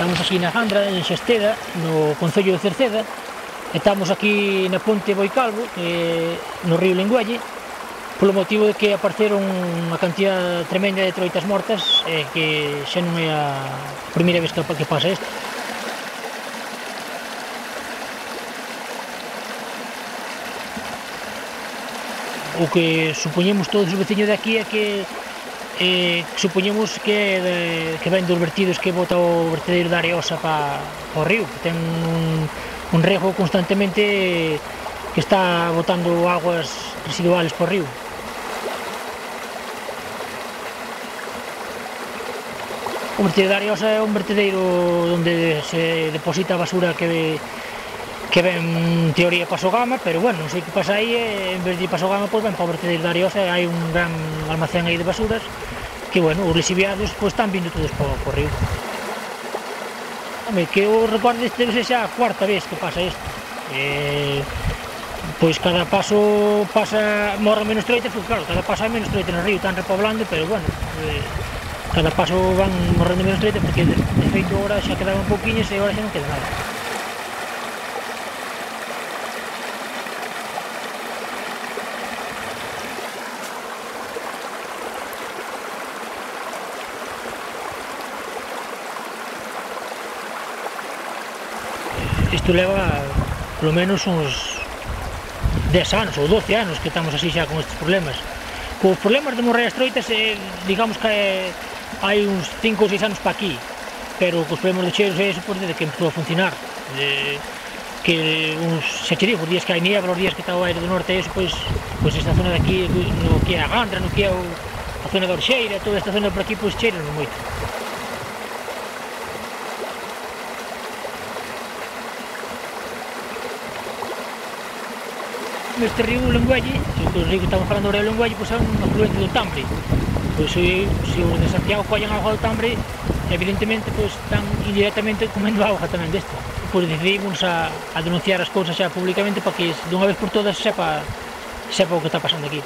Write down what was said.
Estamos aquí na Jandra, en Xesteda, no concello de Cerceda. Estamos aquí na ponte Boicalvo, no río Lengüelle, polo motivo de que apareceron unha cantidad tremenda de troitas mortas, que xa non é a primeira vez que pasa isto. O que supoñemos todos os veciños de aquí é que supoñemos que ven dos vertidos que bota o vertedero da Areosa para o río, que ten un rego constantemente que está botando aguas residuales por río. O vertedero da Areosa é un vertedero onde se deposita a basura que ven en teoría para Sogama, pero bueno, non sei que pasa aí, en vez de ir para Sogama, pois ven para o vertedero da Areosa, hai un gran almacén aí de basuras, que bueno, os lixiviados pois están vindo todos por río. Home, que eu recordo este debe ser xa a cuarta vez que pasa isto. Pois cada paso morre menos troitas, porque claro, cada paso hai menos troitas no río, están repoblando, pero bueno, cada paso van morrendo menos troitas, porque de feito agora xa quedaban pouquiñas e agora xa non queda nada. Isto leva polo menos uns 10 anos ou 12 anos que estamos así xa con estes problemas. Cos problemas de morrer as troitas, digamos que hai uns 5 ou 6 anos para aquí, pero cos problemas de cheiros é eso desde que empezou a funcionar. Que xa che digo, os días que hai niebla, os días que está o aire do norte, eso, pois esta zona de aquí, no que é a Gandra, no que é a zona da Orxeira, toda esta zona por aquí, pois cheiros moito. Este río Lengüelle, o río que estamos falando agora do Lengüelle, pois é un afluente do Tambre. Pois se os de Santiago collen auga do Tambre, evidentemente pois están indirectamente comendo auga tamén desta. Pois decidimos a denunciar as cousas xa públicamente para que dunha vez por todas sepa o que está pasando aquí.